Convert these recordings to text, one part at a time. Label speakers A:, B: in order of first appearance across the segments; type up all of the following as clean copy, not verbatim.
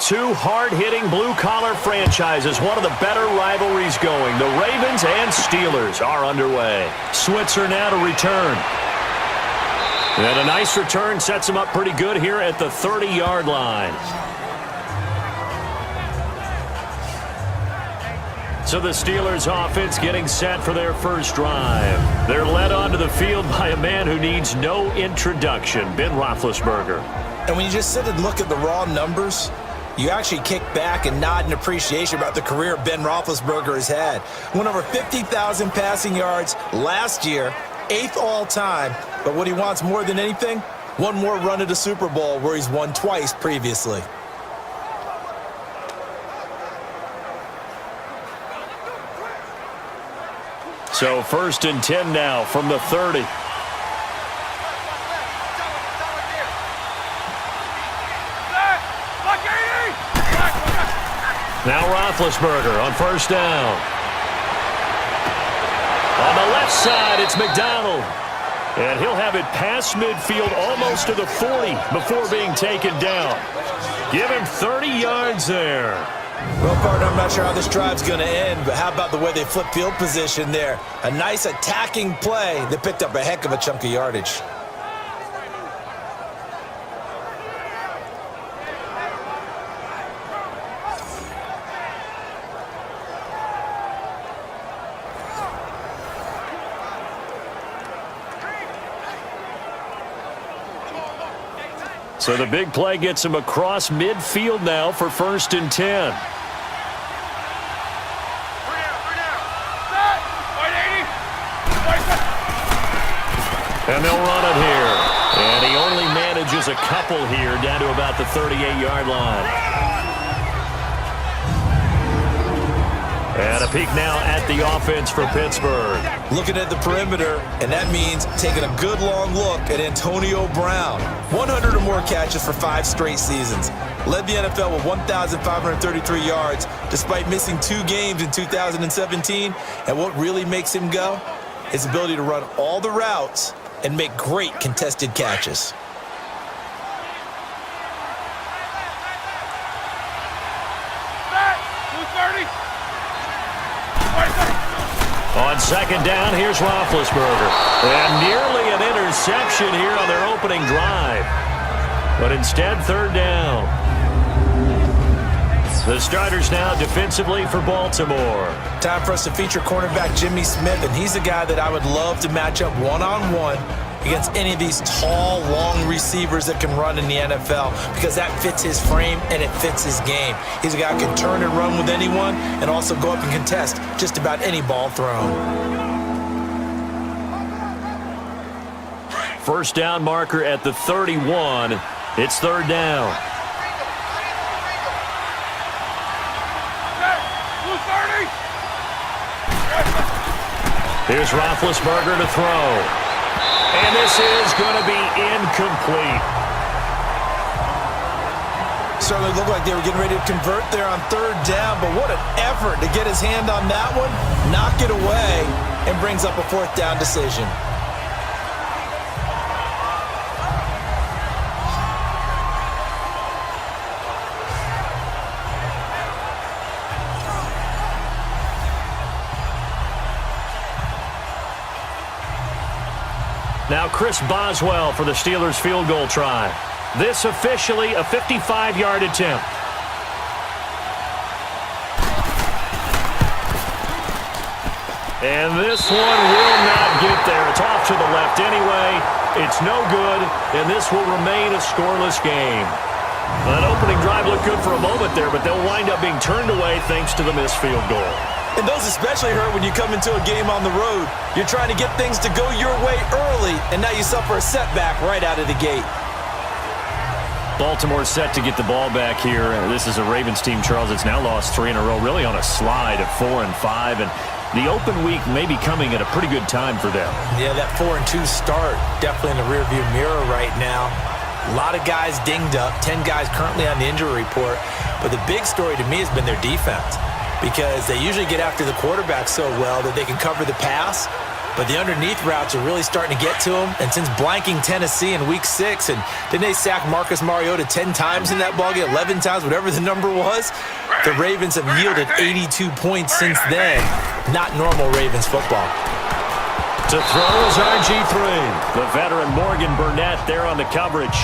A: two hard-hitting blue-collar franchises, one of the better rivalries going. The Ravens and Steelers are underway. Switzer now to return. And a nice return sets him up pretty good here at the 30-yard line. So the Steelers offense getting set for their first drive. They're led onto the field by a man who needs no introduction, Ben Roethlisberger.
B: And when you just sit and look at the raw numbers, you actually kick back and nod in appreciation about the career Ben Roethlisberger has had. Went over 50,000 passing yards last year, 8th all-time. But what he wants more than anything, one more run at a Super Bowl where he's won twice previously.
A: So 1st and 10 now from the 30. Now Roethlisberger on 1st down. On the left side, it's McDonald. And he'll have it past midfield almost to the 40 before being taken down. Give him 30 yards there.
B: Well, partner, I'm not sure how this drive's going to end, but how about the way they flip field position there? A nice attacking play that picked up a heck of a chunk of yardage.
A: So the big play gets him across midfield now for 1st and 10. And they'll run it here. And he only manages a couple here down to about the 38-yard line. And a peek now at the offense for Pittsburgh.
B: Looking at the perimeter, and that means taking a good long look at Antonio Brown. 100 or more catches for 5 straight seasons. Led the NFL with 1,533 yards despite missing 2 games in 2017. And what really makes him go? His ability to run all the routes and make great contested catches.
A: On 2nd down, here's Roethlisberger. And nearly an interception here on their opening drive. But instead, 3rd down. The starters now defensively for Baltimore.
B: Time for us to feature cornerback Jimmy Smith, and he's a guy that I would love to match up one-on-one against any of these tall, long receivers that can run in the NFL because that fits his frame and it fits his game. He's a guy who can turn and run with anyone and also go up and contest just about any ball thrown.
A: 1st down marker at the 31. It's 3rd down. Here's Roethlisberger to throw. And this is going to be incomplete.
B: Certainly looked like they were getting ready to convert there on 3rd down, but what an effort to get his hand on that one, knock it away, and brings up a 4th down decision.
A: Now Chris Boswell for the Steelers field goal try. This officially a 55-yard attempt. And this one will not get there. It's off to the left anyway. It's no good, and this will remain a scoreless game. That opening drive looked good for a moment there, but they'll wind up being turned away thanks to the missed field goal.
B: And those especially hurt when you come into a game on the road. You're trying to get things to go your way early, and now you suffer a setback right out of the gate.
A: Baltimore set to get the ball back here. This is a Ravens team, Charles, that's now lost 3 in a row, really on a slide of 4 and 5. And the open week may be coming at a pretty good time for them.
B: Yeah, that 4-2 start definitely in the rearview mirror right now. A lot of guys dinged up, 10 guys currently on the injury report. But the big story to me has been their defense, because they usually get after the quarterback so well that they can cover the pass. But the underneath routes are really starting to get to him. And since blanking Tennessee in Week 6, and didn't they sack Marcus Mariota 10 times in that ballgame, 11 times, whatever the number was? The Ravens have yielded 82 points since then. Not normal Ravens football.
A: To throw is RG3. The veteran Morgan Burnett there on the coverage.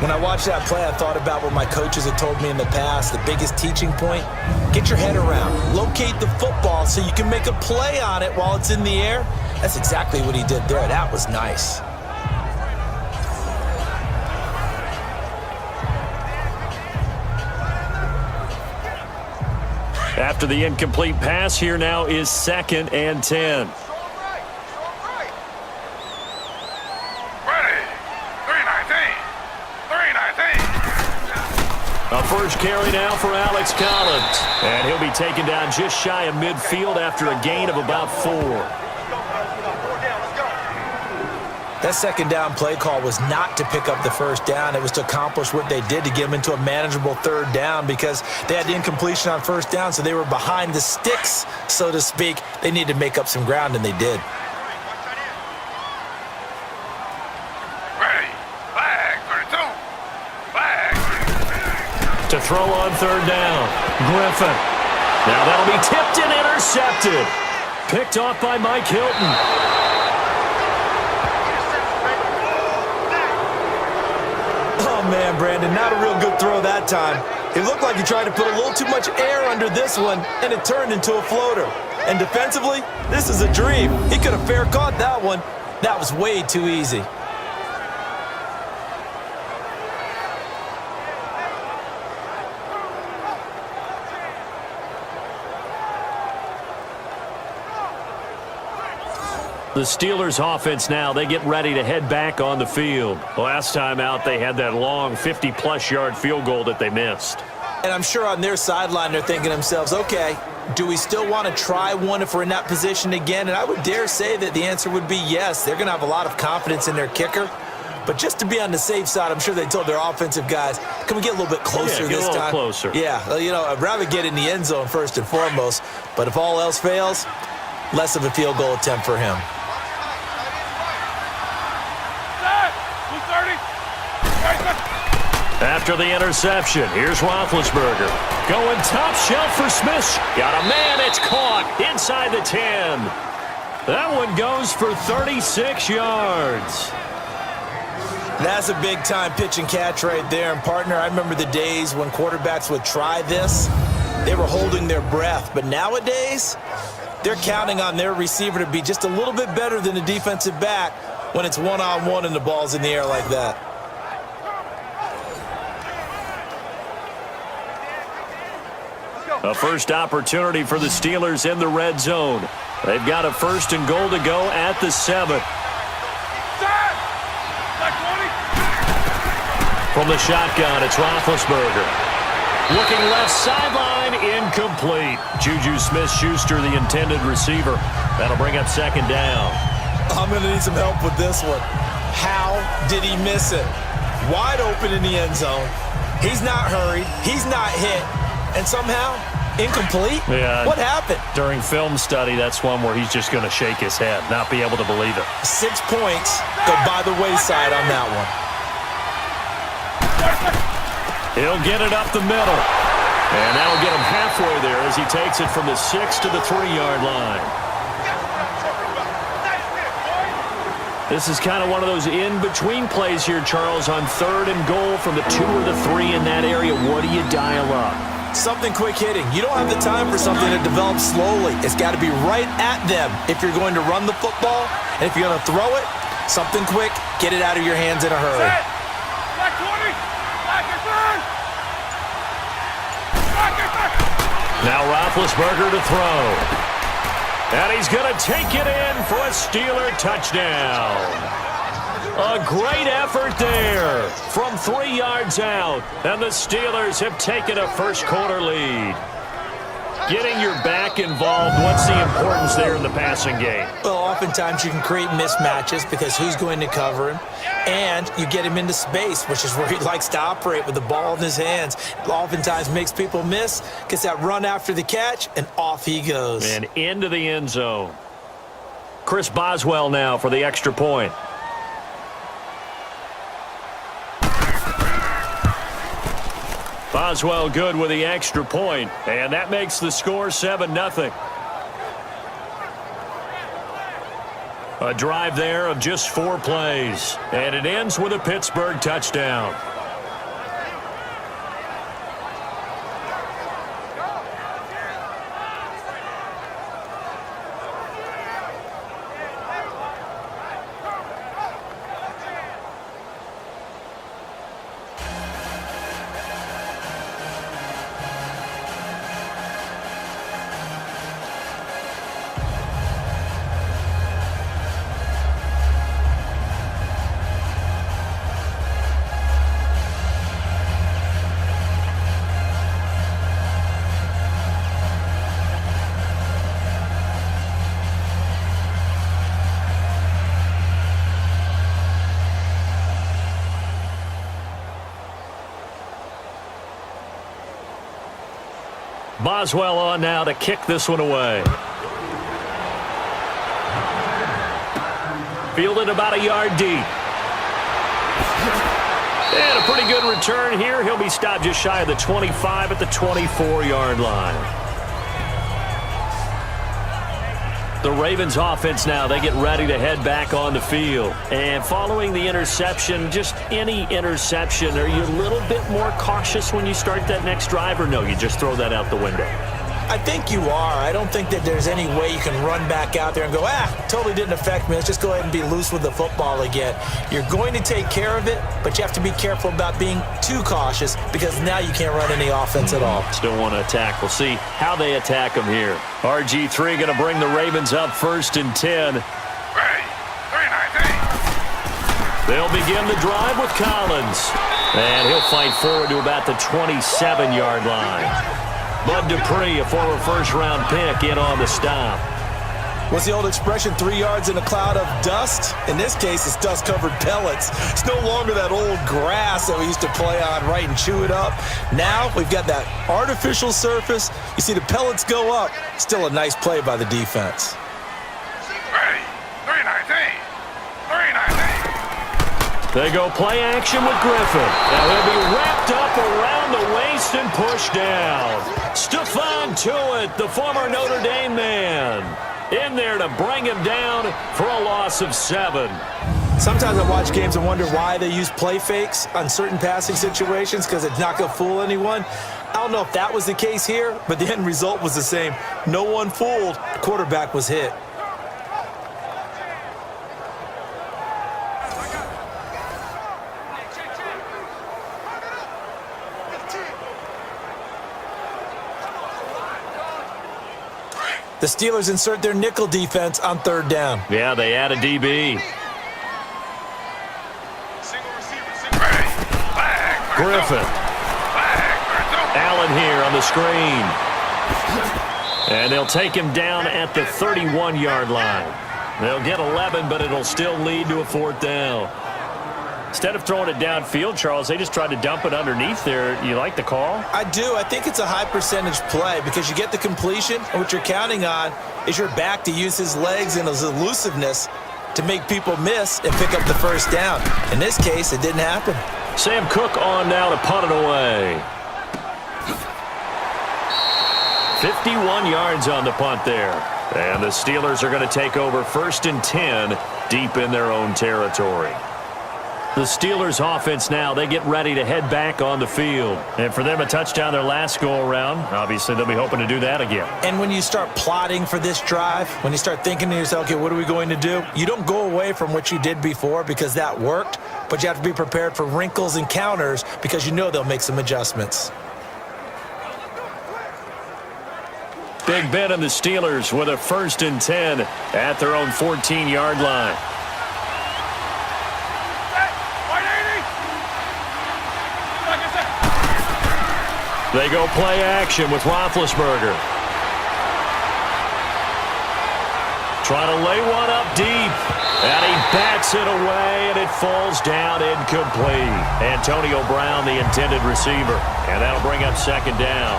B: When I watched that play, I thought about what my coaches had told me in the past. The biggest teaching point, get your head around. Locate the football so you can make a play on it while it's in the air. That's exactly what he did there. That was nice.
A: After the incomplete pass, here now is 2nd and 10. A first carry now for Alex Collins. And he'll be taken down just shy of midfield after a gain of about 4.
B: That second down play call was not to pick up the first down. It was to accomplish what they did to get them into a manageable third down because they had the incompletion on first down, so they were behind the sticks, so to speak. They needed to make up some ground, and they did.
A: To throw on third down, Griffin. Now that'll be tipped and intercepted. Picked off by Mike Hilton.
B: Oh, man, Brandon, not a real good throw that time. It looked like he tried to put a little too much air under this one, and it turned into a floater. And defensively, this is a dream. He could have fair caught that one. That was way too easy.
A: The Steelers offense now, they get ready to head back on the field. Last time out, they had that long 50-plus yard field goal that they missed.
B: And I'm sure on their sideline, they're thinking to themselves, okay, do we still want to try one if we're in that position again? And I would dare say that the answer would be yes. They're going to have a lot of confidence in their kicker. But just to be on the safe side, I'm sure they told their offensive guys, can we get a little bit closer this time?
A: Get a little closer.
B: Yeah, you know, I'd rather get in the end zone first and foremost. But if all else fails, less of a field goal attempt for him.
A: After the interception, here's Roethlisberger. Going top shelf for Smith. Got a man, it's caught inside the 10. That one goes for 36 yards.
B: That's a big-time pitch and catch right there. And, partner, I remember the days when quarterbacks would try this. They were holding their breath. But nowadays, they're counting on their receiver to be just a little bit better than the defensive back when it's one-on-one and the ball's in the air like that.
A: A first opportunity for the Steelers in the red zone. They've got a 1st and goal to go at the 7. From the shotgun, it's Roethlisberger. Looking left sideline, incomplete. JuJu Smith-Schuster, the intended receiver. That'll bring up 2nd down.
B: I'm going to need some help with this one. How did he miss it? Wide open in the end zone. He's not hurried. He's not hit. And somehow, incomplete?
A: Yeah.
B: What happened?
A: During film study, that's one where he's just going to shake his head, not be able to believe it.
B: 6 points go by the wayside on that one.
A: He'll get it up the middle. And that'll get him halfway there as he takes it from the 6 to the 3-yard line. This is kind of one of those in-between plays here, Charles, on 3rd and goal from the 2 or the 3 in that area. What do you dial up?
B: Something quick hitting. You don't have the time for something that develops slowly. It's got to be right at them if you're going to run the football. And if you're going to throw it, something quick, get it out of your hands in a hurry.
A: Now Roethlisberger to throw. And he's going to take it in for a Steeler touchdown. A great effort there from 3 yards out. And the Steelers have taken a first-quarter lead. Getting your back involved, what's the importance there in the passing game?
B: Well, oftentimes you can create mismatches because who's going to cover him? And you get him into space, which is where he likes to operate with the ball in his hands. Oftentimes makes people miss, gets that run after the catch, and off he goes.
A: And into the end zone. Chris Boswell now for the extra point. Boswell good with the extra point, and that makes the score 7-0. A drive there of just 4 plays, and it ends with a Pittsburgh touchdown. Boswell on now to kick this one away. Fielded about a yard deep. And a pretty good return here. He'll be stopped just shy of the 25 at the 24-yard line. The Ravens offense now, they get ready to head back on the field. And following the interception, just any interception, are you a little bit more cautious when you start that next drive, or no, you just throw that out the window?
B: I think you are. I don't think that there's any way you can run back out there and go, totally didn't affect me. Let's just go ahead and be loose with the football again. You're going to take care of it, but you have to be careful about being too cautious because now you can't run any offense at all.
A: Still want to attack. We'll see how they attack them here. RG3 going to bring the Ravens up 1st and 10. They'll begin the drive with Collins. And he'll fight forward to about the 27-yard line. Bud Dupree, a former first-round pick, in on the stop.
B: What's the old expression, 3 yards in a cloud of dust? In this case, it's dust-covered pellets. It's no longer that old grass that we used to play on, right, and chew it up. Now we've got that artificial surface. You see the pellets go up. Still a nice play by the defense.
A: They go play action with Griffin. Now he'll be wrapped up around the waist and pushed down. Stephon Tuitt, the former Notre Dame man, in there to bring him down for a loss of 7.
B: Sometimes I watch games and wonder why they use play fakes on certain passing situations because it's not going to fool anyone. I don't know if that was the case here, but the end result was the same. No one fooled. The quarterback was hit. The Steelers insert their nickel defense on 3rd down.
A: Yeah, they add a DB. Griffin. Allen here on the screen. And they'll take him down at the 31-yard line. They'll get 11, but it'll still lead to a 4th down. Instead of throwing it downfield, Charles, they just tried to dump it underneath there. You like the call?
B: I do. I think it's a high percentage play because you get the completion, and what you're counting on is your back to use his legs and his elusiveness to make people miss and pick up the 1st down. In this case, it didn't happen.
A: Sam Cook on now to punt it away. 51 yards on the punt there. And the Steelers are going to take over 1st and 10 deep in their own territory. The Steelers offense now, they get ready to head back on the field. And for them, a touchdown their last go-around. Obviously, they'll be hoping to do that again.
B: And when you start plotting for this drive, when you start thinking to yourself, okay, what are we going to do? You don't go away from what you did before because that worked, but you have to be prepared for wrinkles and counters because you know they'll make some adjustments.
A: Big Ben and the Steelers with a 1st and 10 at their own 14-yard line. They go play action with Roethlisberger. Trying to lay one up deep. And he bats it away, and it falls down incomplete. Antonio Brown, the intended receiver. And that'll bring up 2nd down.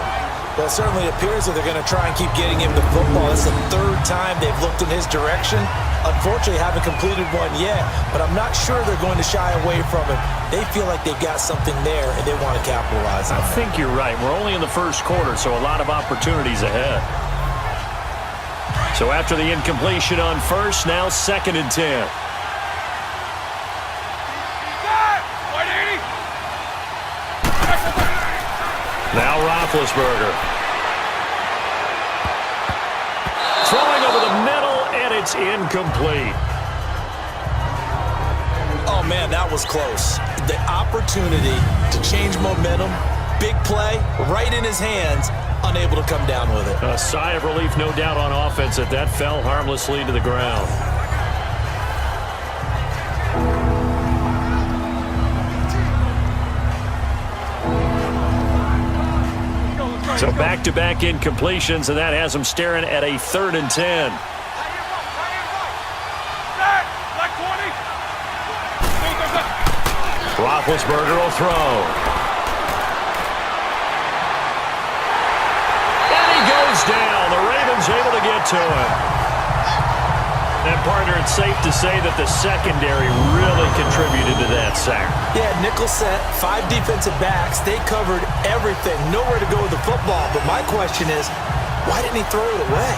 B: Well, it certainly appears that they're going to try and keep getting him the football. It's the third time they've looked in his direction. Unfortunately, haven't completed one yet, but I'm not sure they're going to shy away from it. They feel like they've got something there, and they want to capitalize on it.
A: I think you're right. We're only in the first quarter, so a lot of opportunities ahead. So after the incompletion on first, now 2nd and 10. Now Roethlisberger. Throwing over the middle, and it's incomplete.
B: Oh, man, that was close. The opportunity to change momentum, big play, right in his hands, unable to come down with it.
A: A sigh of relief, no doubt, on offense that fell harmlessly to the ground. So back-to-back incompletions, and that has them staring at a 3rd and 10. Roethlisberger will throw. And he goes down. The Ravens able to get to him. And, partner, it's safe to say that the secondary really contributed to that sack.
B: Yeah, nickel set, 5 defensive backs. They covered everything. Nowhere to go with the football. But my question is, why didn't he throw it away?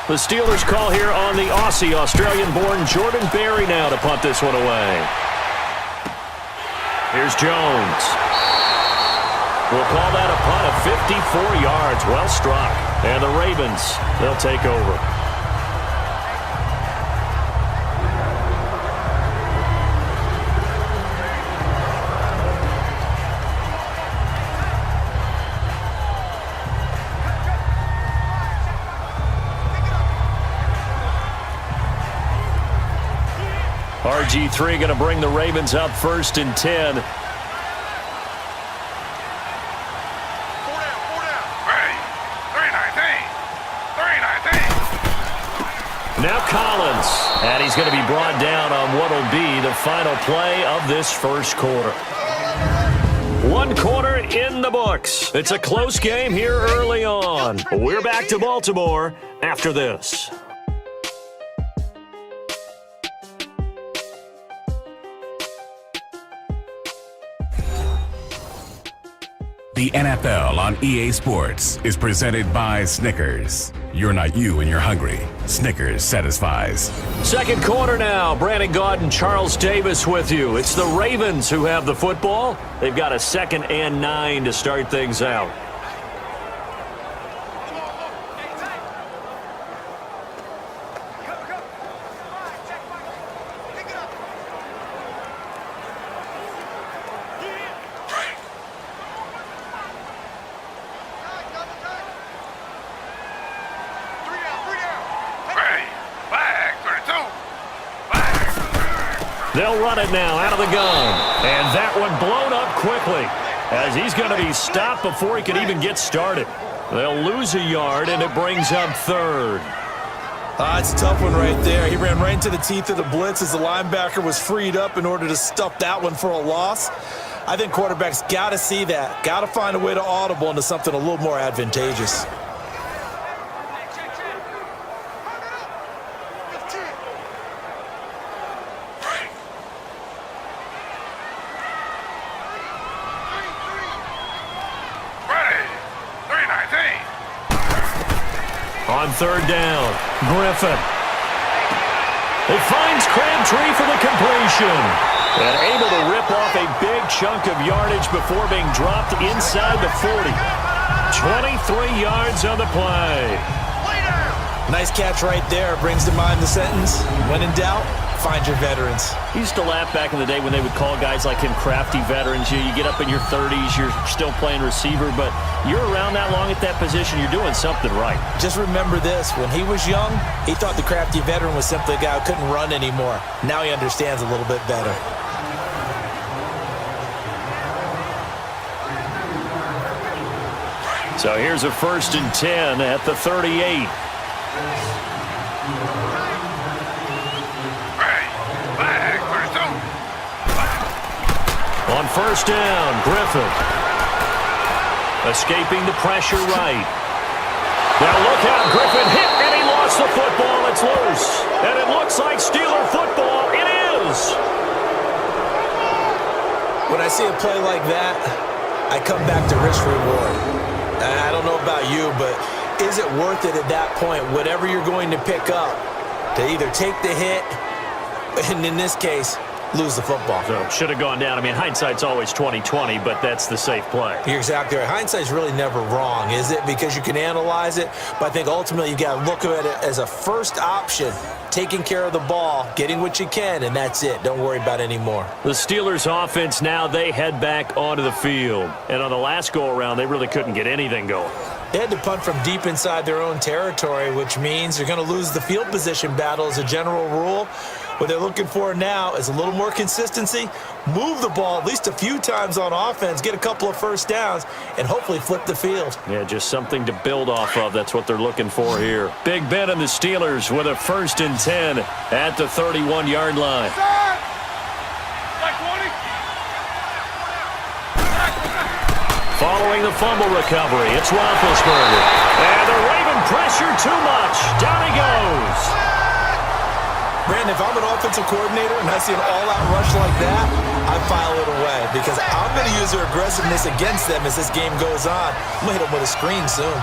A: The Steelers call here on the Aussie, Australian-born Jordan Berry now to punt this one away. Here's Jones. We'll call that a punt of 54 yards. Well struck. And the Ravens, they'll take over. RG3 going to bring the Ravens up 1st and 10. Now Collins, and he's going to be brought down on what will be the final play of this first quarter. 1 quarter in the books. It's a close game here early on. We're back to Baltimore after this.
C: The NFL on EA Sports is presented by Snickers. You're not you and you're hungry. Snickers satisfies.
A: 2nd quarter now. Brandon Gaudin and Charles Davis with you. It's the Ravens who have the football. They've got a 2nd and 9 to start things out. They'll run it now out of the gun. And that one blown up quickly as he's going to be stopped before he can even get started. They'll lose a yard, and it brings up 3rd.
B: It's a tough one right there. He ran right into the teeth of the blitz as the linebacker was freed up in order to stuff that one for a loss. I think quarterbacks got to see that. Got to find a way to audible into something a little more advantageous.
A: On 3rd down, Griffin. He finds Crabtree for the completion. And able to rip off a big chunk of yardage before being dropped inside the 40. 23 yards on the play.
B: Nice catch right there. Brings to mind the sentence, when in doubt, find your veterans.
A: He used to laugh back in the day when they would call guys like him crafty veterans. You get up in your 30s, you're still playing receiver, but you're around that long at that position, you're doing something right.
B: Just remember this. When he was young, he thought the crafty veteran was simply a guy who couldn't run anymore. Now he understands a little bit better.
A: So here's a 1st and 10 at the 38. On 1st down, Griffin. Escaping the pressure right. Now look out, Griffin hit, and he lost the football. It's loose. And it looks like Steeler football. It is.
B: When I see a play like that, I come back to risk reward. I don't know about you, but is it worth it at that point, whatever you're going to pick up, to either take the hit, and in this case, lose the football?
A: So should have gone down. I mean, hindsight's always 20/20, but that's the safe play.
B: You're exactly right. Hindsight's really never wrong, is it? Because you can analyze it, but I think ultimately you got to look at it as a first option, taking care of the ball, getting what you can, and that's it. Don't worry about any more.
A: The Steelers offense now, they head back onto the field. And on the last go-around, they really couldn't get anything going.
B: They had to punt from deep inside their own territory, which means they're going to lose the field position battle as a general rule. What they're looking for now is a little more consistency, move the ball at least a few times on offense, get a couple of first downs, and hopefully flip the field.
A: Yeah, just something to build off of. That's what they're looking for here. Big Ben and the Steelers with a 1st and 10 at the 31-yard line. Following the fumble recovery, it's Roethlisberger. And the Raven pressure too much. Down he goes.
B: Brandon, if I'm an offensive coordinator and I see an all-out rush like that, I file it away because I'm going to use their aggressiveness against them as this game goes on. I'm going to hit them with a screen soon.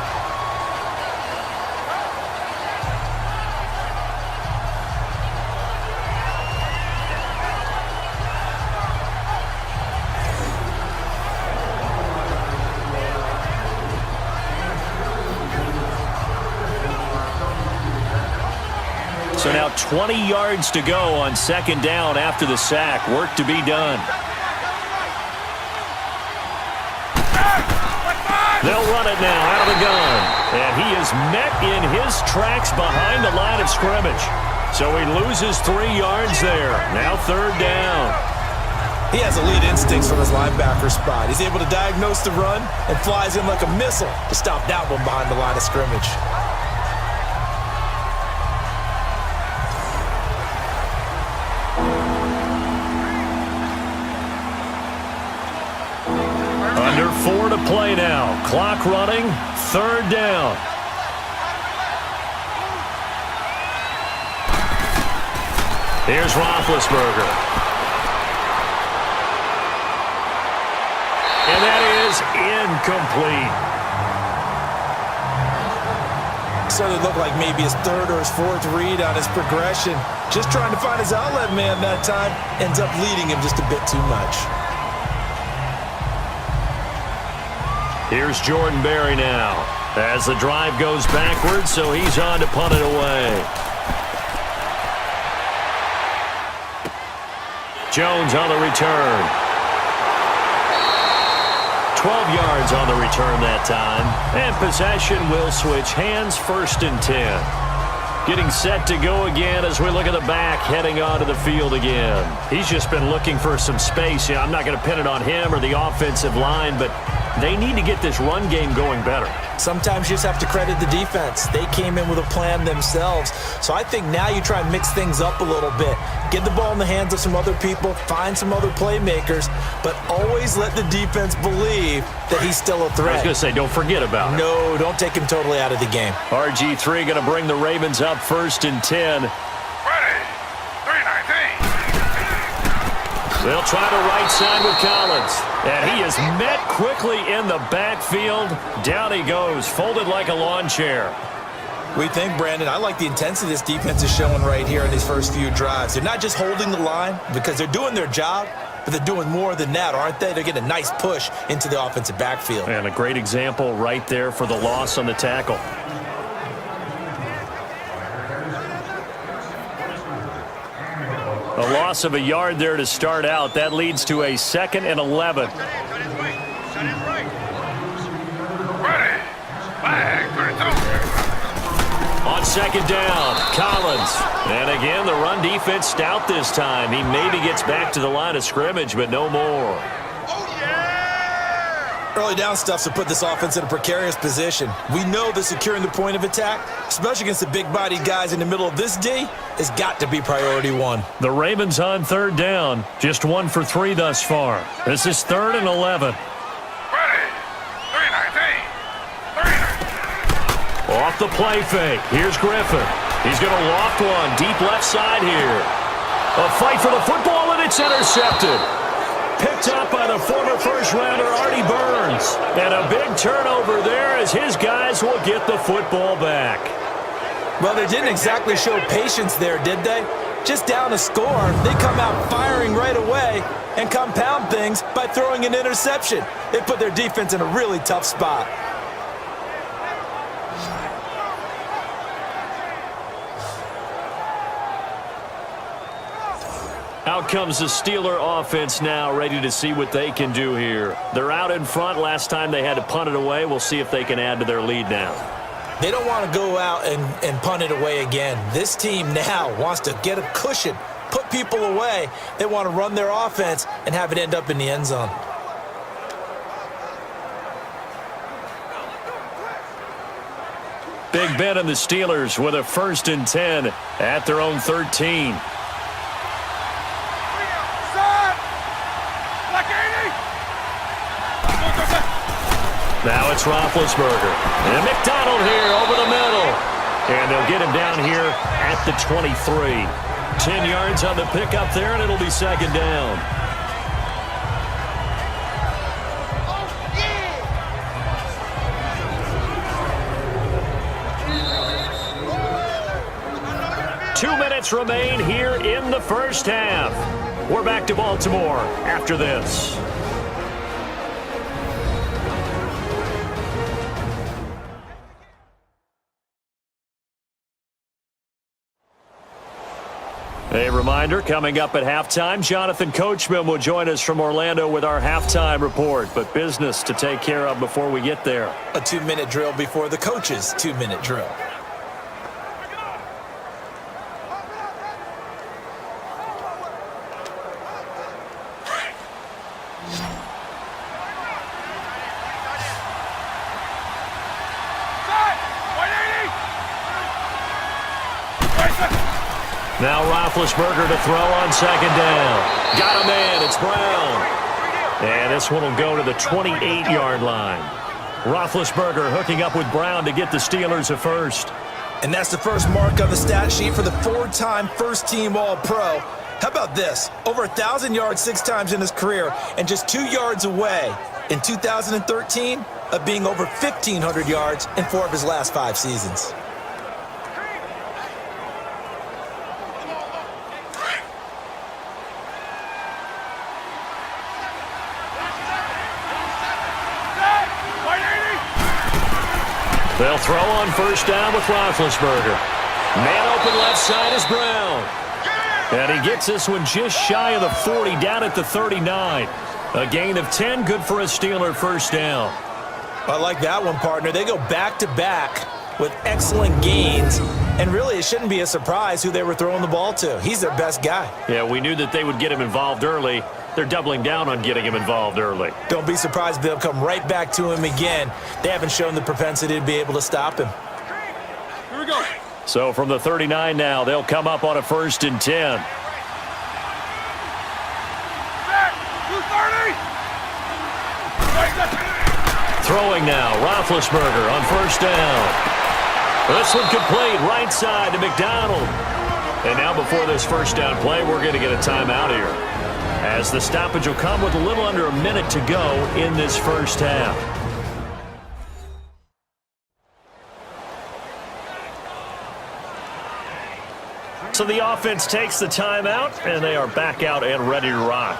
A: So now 20 yards to go on 2nd down after the sack. Work to be done. They'll run it now out of the gun. And he is met in his tracks behind the line of scrimmage. So he loses 3 yards there. Now 3rd down.
B: He has elite instincts from his linebacker spot. He's able to diagnose the run and flies in like a missile to stop that one behind the line of scrimmage.
A: Under 4 to play now. Clock running. 3rd down. Here's Roethlisberger. And that is incomplete.
B: Started to look like maybe his 3rd or his 4th read on his progression. Just trying to find his outlet man that time. Ends up leading him just a bit too much.
A: Here's Jordan Berry now. As the drive goes backwards, so he's on to punt it away. Jones on the return. 12 yards on the return that time. And possession will switch hands, 1st and 10. Getting set to go again as we look at the back, heading onto the field again. He's just been looking for some space. I'm not going to pin it on him or the offensive line, but they need to get this run game going better.
B: Sometimes you just have to credit the defense. They came in with a plan themselves. So I think now you try and mix things up a little bit. Get the ball in the hands of some other people, find some other playmakers, but always let the defense believe that he's still a threat.
A: I was going to say, don't forget about it.
B: No, don't take him totally out of the game.
A: RG3 going to bring the Ravens up 1st and 10. They'll try to right side with Collins. And he is met quickly in the backfield. Down he goes, folded like a lawn chair.
B: We think, Brandon, I like the intensity this defense is showing right here in these first few drives. They're not just holding the line because they're doing their job, but they're doing more than that, aren't they? They're getting a nice push into the offensive backfield.
A: And a great example right there for the loss on the tackle. A loss of a yard there to start out. That leads to a 2nd and 11. On 2nd down, Collins. And again, the run defense stout this time. He maybe gets back to the line of scrimmage, but no more.
B: Early down stuff to put this offense in a precarious position. We know that securing the point of attack, especially against the big-bodied guys in the middle of this D, has got to be priority one.
A: The Ravens on third down. Just 1 for 3 thus far. This is 3rd and 11. Off the play fake. Here's Griffin. He's going to loft one. Deep left side here. A fight for the football, and it's intercepted. Picked up by the former first-rounder Artie Burns. And a big turnover there as his guys will get the football back.
B: Well, they didn't exactly show patience there, did they? Just down a score, they come out firing right away and compound things by throwing an interception. They put their defense in a really tough spot.
A: Out comes the Steeler offense now, ready to see what they can do here. They're out in front. Last time they had to punt it away. We'll see if they can add to their lead now.
B: They don't want to go out and punt it away again. This team now wants to get a cushion, put people away. They want to run their offense and have it end up in the end zone.
A: Big Ben and the Steelers with a 1st and 10 at their own 13. Now it's Roethlisberger. And McDonald here over the middle. And they'll get him down here at the 23. 10 yards on the pickup there, and it'll be 2nd down. Two minutes remain here in the first half. We're back to Baltimore after this. A reminder, coming up at halftime, Jonathan Coachman will join us from Orlando with our halftime report, but business to take care of before we get there.
B: A 2-minute drill before the coach's 2-minute drill.
A: Now Roethlisberger to throw on 2nd down. Got a man. It's Brown. And this one will go to the 28-yard line. Roethlisberger hooking up with Brown to get the Steelers a first.
B: And that's the first mark on the stat sheet for the 4-time first-team All-Pro. How about this? Over 1,000 yards 6 times in his career and just 2 yards away in 2013 of being over 1,500 yards in 4 of his last 5 seasons.
A: They'll throw on 1st down with Roethlisberger. Man open left side is Brown. And he gets this one just shy of the 40, down at the 39. A gain of 10, good for a Steeler 1st down.
B: I like that one, partner. They go back-to-back with excellent gains. And really, it shouldn't be a surprise who they were throwing the ball to. He's their best guy.
A: Yeah, we knew that they would get him involved early. They're doubling down on getting him involved early.
B: Don't be surprised if they'll come right back to him again. They haven't shown the propensity to be able to stop him.
D: Here we go.
A: So from the 39 now, they'll come up on a 1st and 10. Throwing now, Roethlisberger on 1st down. This one complete, right side to McDonald. And now before this 1st down play, we're going to get a timeout here, as the stoppage will come with a little under a minute to go in this 1st half. So the offense takes the timeout, and they are back out and ready to rock.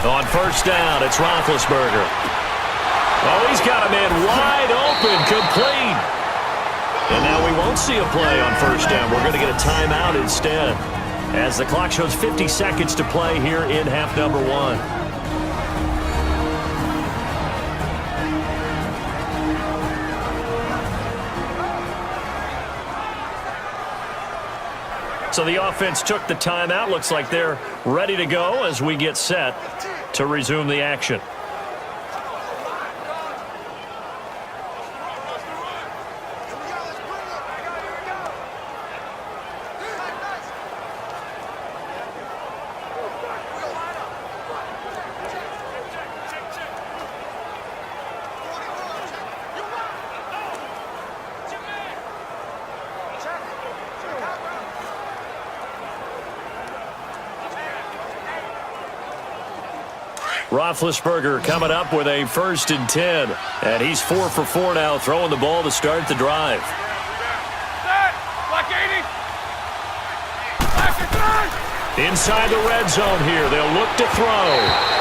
A: On 1st down, it's Roethlisberger. Oh, he's got a man wide open, complete. And now we won't see a play on first down. We're going to get a timeout instead, as the clock shows 50 seconds to play here in half number 1. So the offense took the timeout. Looks like they're ready to go as we get set to resume the action. Roethlisberger coming up with a 1st and 10. And he's 4 for 4 now, throwing the ball to start the drive. Inside the red zone here. They'll look to throw.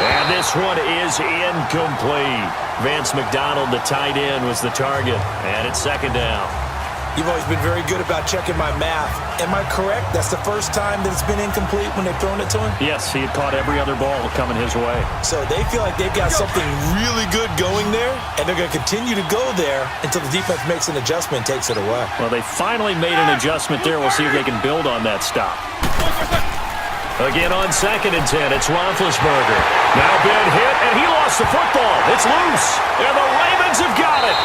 A: And this one is incomplete. Vance McDonald, the tight end, was the target. And it's 2nd down.
B: You've always been very good about checking my math. Am I correct? That's the first time that it's been incomplete when they've thrown it to him?
A: Yes, he had caught every other ball coming his way.
B: So they feel like they've got something really good going there, and they're going to continue to go there until the defense makes an adjustment and takes it away.
A: Well, they finally made an adjustment there. We'll see if they can build on that stop. Again on 2nd and 10, it's Roethlisberger. Now been hit, and he lost the football. It's loose, and the Ravens have got it.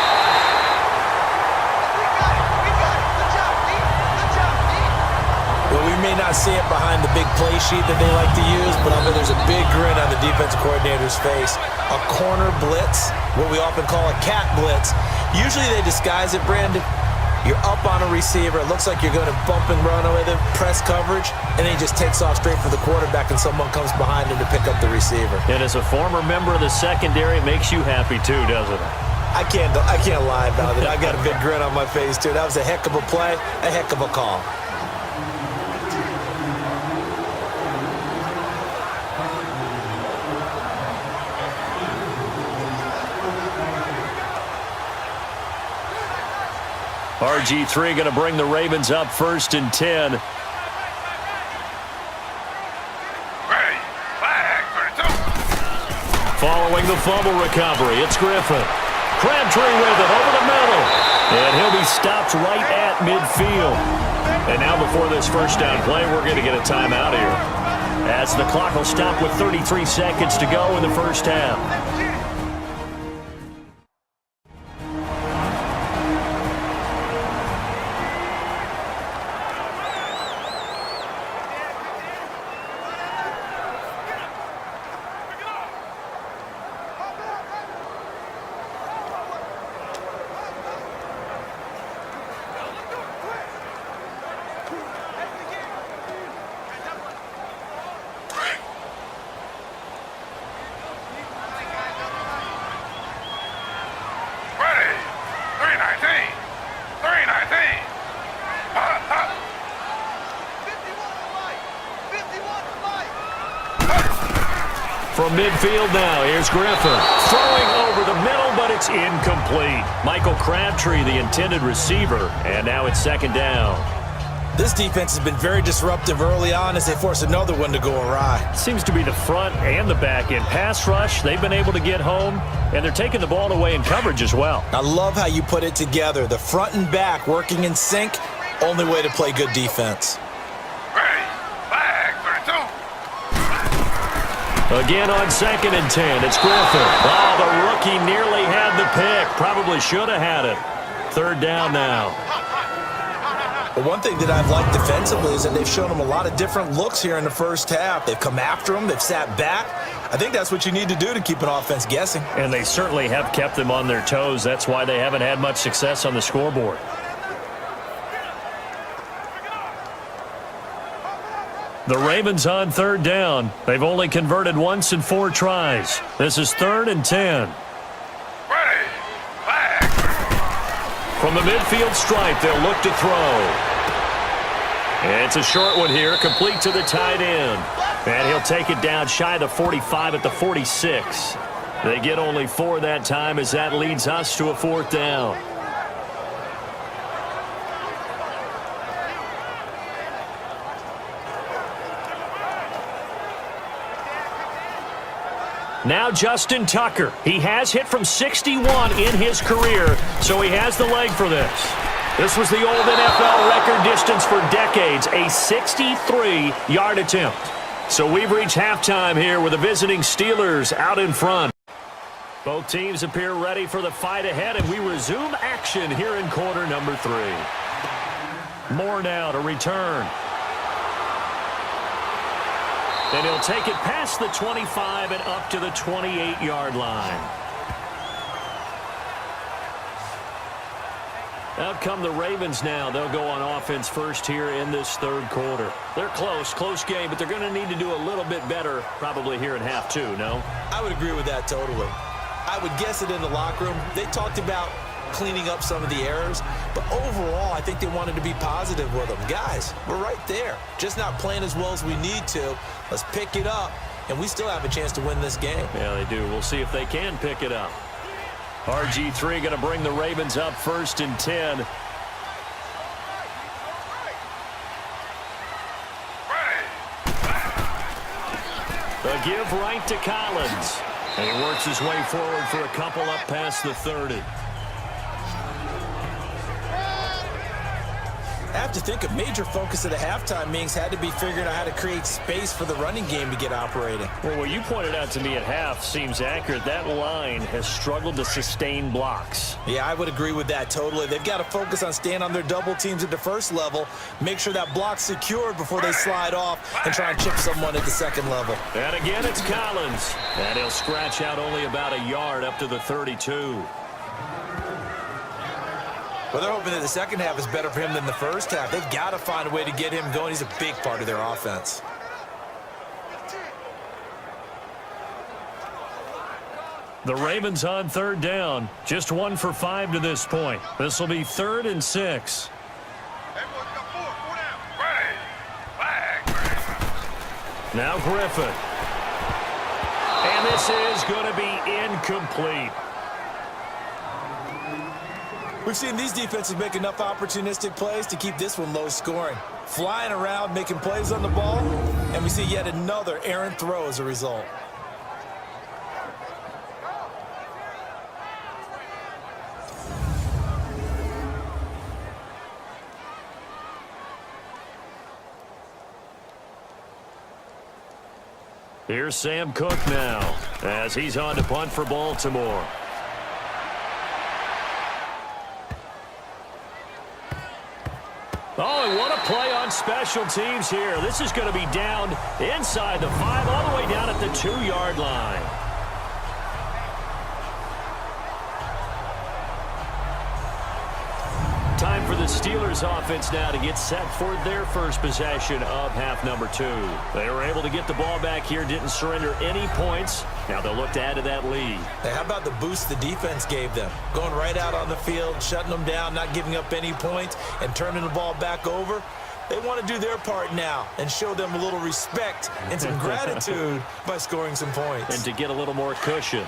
B: Well, we may not see it behind the big play sheet that they like to use, but I bet there's a big grin on the defensive coordinator's face. A corner blitz, what we often call a cat blitz. Usually they disguise it, Brandon. You're up on a receiver. It looks like you're going to bump and run with him, press coverage, and then he just takes off straight for the quarterback, and someone comes behind him to pick up the receiver.
A: And as a former member of the secondary, it makes you happy too, doesn't it?
B: I can't lie about it. I got a big grin on my face, too. That was a heck of a play, a heck of a call.
A: RG3 going to bring the Ravens up 1st and 10. Following the fumble recovery, it's Griffin. Crabtree with it over the middle. And he'll be stopped right at midfield. And now before this first down play, we're going to get a timeout here, as the clock will stop with 33 seconds to go in the first half. From midfield now, here's Griffin. Throwing over the middle, but it's incomplete. Michael Crabtree, the intended receiver, and now it's 2nd down.
B: This defense has been very disruptive early on as they force another one to go awry.
A: Seems to be the front and the back end. Pass rush, they've been able to get home, and they're taking the ball away in coverage as well.
B: I love how you put it together. The front and back working in sync, only way to play good defense.
A: Again on 2nd and 10, it's Griffin. Oh, the rookie nearly had the pick. Probably should have had it. 3rd down now.
B: But one thing that I've liked defensively is that they've shown them a lot of different looks here in the first half. They've come after them. They've sat back. I think that's what you need to do to keep an offense guessing.
A: And they certainly have kept them on their toes. That's why they haven't had much success on the scoreboard. The Ravens on 3rd down. They've only converted once in 4 tries. This is 3rd and 10. From the midfield stripe, they'll look to throw. And it's a short one here, complete to the tight end. And he'll take it down shy of the 45 at the 46. They get only 4 that time as that leads us to a 4th down. Now Justin Tucker. He has hit from 61 in his career, so he has the leg for this. This was the old NFL record distance for decades, a 63-yard attempt. So we've reached halftime here with the visiting Steelers out in front. Both teams appear ready for the fight ahead, and we resume action here in quarter number 3. Moore now to return. And he'll take it past the 25 and up to the 28-yard line. Out come the Ravens now. They'll go on offense first here in this 3rd quarter. They're close game, but they're going to need to do a little bit better probably here in half 2, no?
B: I would agree with that totally. I would guess it in the locker room. They talked about cleaning up some of the errors, but overall, I think they wanted to be positive with them. Guys, we're right there. Just not playing as well as we need to. Let's pick it up, and we still have a chance to win this game.
A: Yeah, they do. We'll see if they can pick it up. RG3 going to bring the Ravens up 1st and 10. The give right to Collins. And he works his way forward for a couple up past the 30.
B: I have to think a major focus of the halftime meetings had to be figuring out how to create space for the running game to get operating.
A: Well, what you pointed out to me at half seems accurate. That line has struggled to sustain blocks.
B: Yeah, I would agree with that totally. They've got to focus on staying on their double teams at the first level, make sure that block's secured before they slide off and try and chip someone at the second level.
A: And again, it's Collins. And he'll scratch out only about a yard up to the 32.
B: Well, they're hoping that the second half is better for him than the first half. They've got to find a way to get him going. He's a big part of their offense.
A: The Ravens on 3rd down. Just 1 for 5 to this point. This will be 3rd and 6. Now Griffin. And this is going to be incomplete.
B: We've seen these defenses make enough opportunistic plays to keep this one low scoring. Flying around, making plays on the ball, and we see yet another errant throw as a result.
A: Here's Sam Cook now as he's on to punt for Baltimore. Oh, and what a play on special teams here. This is going to be down inside the 5, all the way down at the 2-yard line. Time for the Steelers offense now to get set for their first possession of half number 2. They were able to get the ball back here, didn't surrender any points. Now they'll look to add to that lead.
B: Hey, how about the boost the defense gave them? Going right out on the field, shutting them down, not giving up any points, and turning the ball back over. They want to do their part now and show them a little respect and some gratitude by scoring some points.
A: And to get a little more cushion.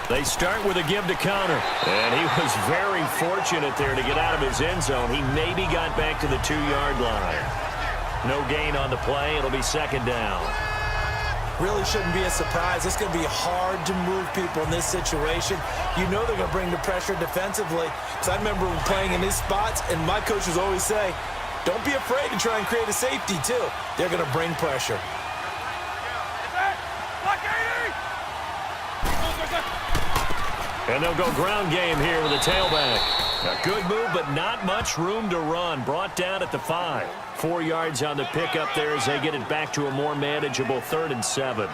A: They start with a give to Connor. And he was very fortunate there to get out of his end zone. He maybe got back to the 2-yard line. No gain on the play. It'll be 2nd down.
B: Really shouldn't be a surprise. It's going to be hard to move people in this situation. You know they're going to bring the pressure defensively. Because I remember playing in these spots, and my coaches always say, don't be afraid to try and create a safety, too. They're going to bring pressure.
A: And they'll go ground game here with a tailback. A good move, but not much room to run. Brought down at the 5. 4 yards on the pickup there as they get it back to a more manageable 3rd and 7.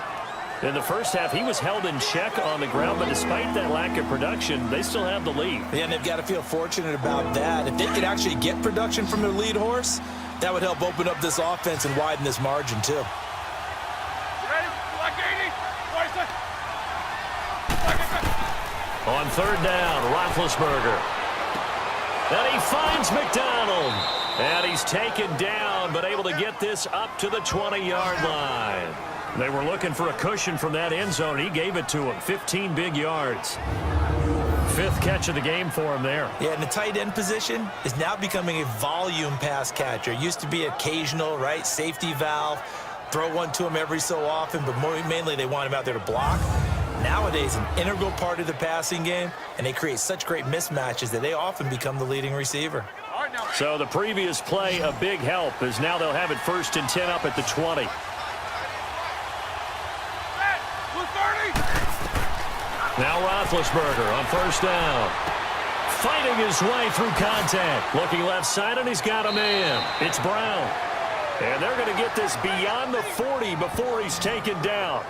A: In the first half, he was held in check on the ground, but despite that lack of production, they still have the lead.
B: Yeah, and they've got to feel fortunate about that. If they could actually get production from their lead horse, that would help open up this offense and widen this margin, too.
A: On 3rd down, Roethlisberger. And he finds McDonald. And he's taken down, but able to get this up to the 20-yard line. They were looking for a cushion from that end zone. He gave it to him. 15 big yards. Fifth catch of the game for him there.
B: Yeah, and the tight end position is now becoming a volume pass catcher. It used to be occasional, right? Safety valve. Throw one to him every so often, but mainly they want him out there to block. Nowadays, an integral part of the passing game, and they create such great mismatches that they often become the leading receiver.
A: So the previous play, a big help, as now they'll have it 1st and 10 up at the 20. Now Roethlisberger on 1st down. Fighting his way through contact. Looking left side, and he's got a man. It's Brown. And they're going to get this beyond the 40 before he's taken down.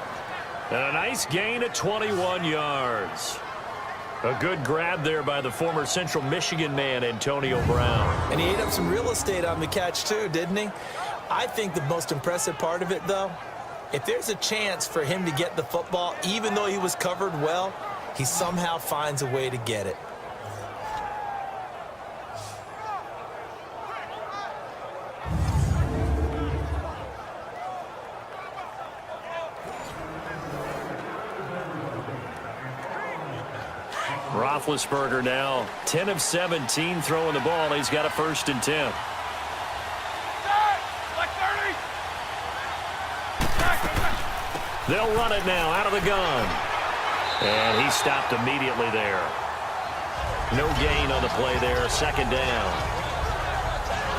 A: And a nice gain at 21 yards. A good grab there by the former Central Michigan man, Antonio Brown.
B: And he ate up some real estate on the catch, too, didn't he? I think the most impressive part of it, though, if there's a chance for him to get the football, even though he was covered well, he somehow finds a way to get it.
A: Roethlisberger now 10 of 17 throwing the ball. He's got a 1st and 10. They'll run it now out of the gun. And he stopped immediately there. No gain on the play there. 2nd down.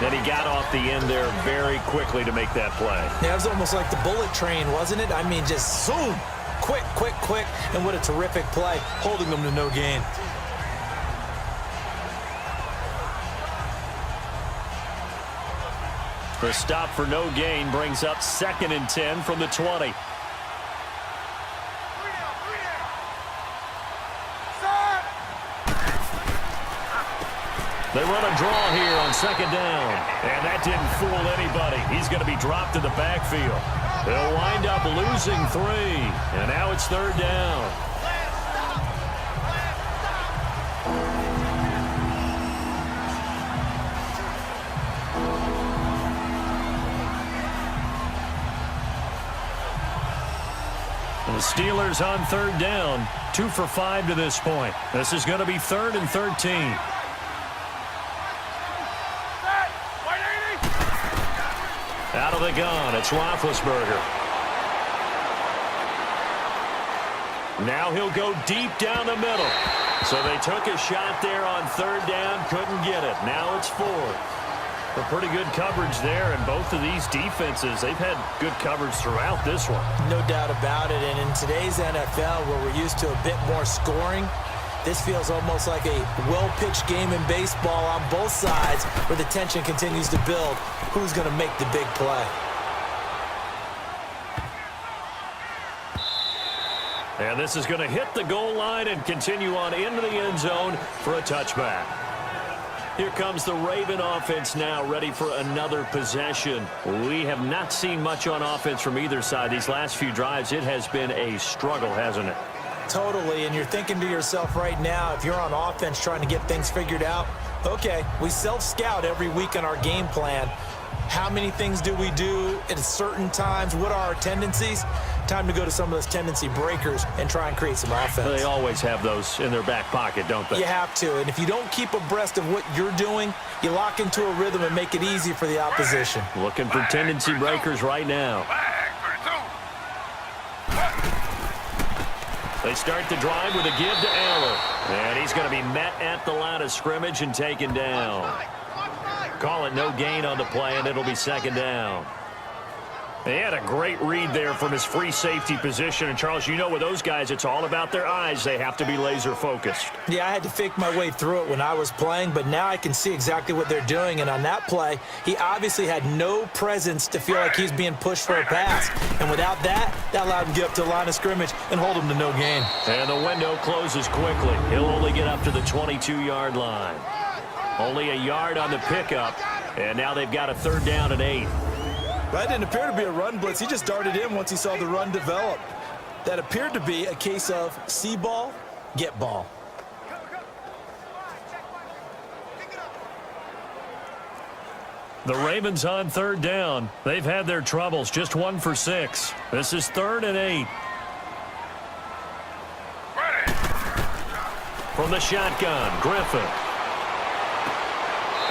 A: Then he got off the end there very quickly to make that play.
B: Yeah, it was almost like the bullet train, wasn't it? I mean, just zoom. Quick, quick, quick. And what a terrific play, holding them to no gain.
A: The stop for no gain brings up 2nd and 10 from the 20. They run a draw here on 2nd down. And that didn't fool anybody. He's going to be dropped in the backfield. They'll wind up losing 3. And now it's 3rd down. The Steelers on 3rd down. 2 for 5 to this point. This is going to be 3rd and 13. Out of the gun, it's Roethlisberger. Now he'll go deep down the middle. So they took a shot there on 3rd down, couldn't get it. Now it's 4th. A pretty good coverage there, and both of these defenses, they've had good coverage throughout this one.
B: No doubt about it, and in today's NFL, where we're used to a bit more scoring, this feels almost like a well-pitched game in baseball on both sides where the tension continues to build. Who's going to make the big play?
A: And this is going to hit the goal line and continue on into the end zone for a touchback. Here comes the Raven offense now, ready for another possession. We have not seen much on offense from either side. These last few drives, it has been a struggle, hasn't it?
B: Totally, and you're thinking to yourself right now, if you're on offense trying to get things figured out, okay, we self-scout every week on our game plan. How many things do we do at certain times? What are our tendencies? Time to go to some of those tendency breakers and try and create some offense.
A: They always have those in their back pocket, don't they?
B: You have to, and if you don't keep abreast of what you're doing, you lock into a rhythm and make it easy for the opposition.
A: Looking for tendency breakers right now. They start the drive with a give to Allen. And he's going to be met at the line of scrimmage and taken down. Call it no gain on the play, and it'll be 2nd down. They had a great read there from his free safety position. And, Charles, you know with those guys, it's all about their eyes. They have to be laser-focused.
B: Yeah, I had to fake my way through it when I was playing, but now I can see exactly what they're doing. And on that play, he obviously had no presence to feel like he's being pushed for a pass. And without that, that allowed him to get up to the line of scrimmage and hold him to no gain.
A: And the window closes quickly. He'll only get up to the 22-yard line. Only a yard on the pickup, and now they've got a 3rd down and 8.
B: That didn't appear to be a run blitz. He just darted in once he saw the run develop. That appeared to be a case of see ball, get ball.
A: The Ravens on third down. They've had their troubles, just 1 for 6. This is 3rd and 8. From the shotgun, Griffin.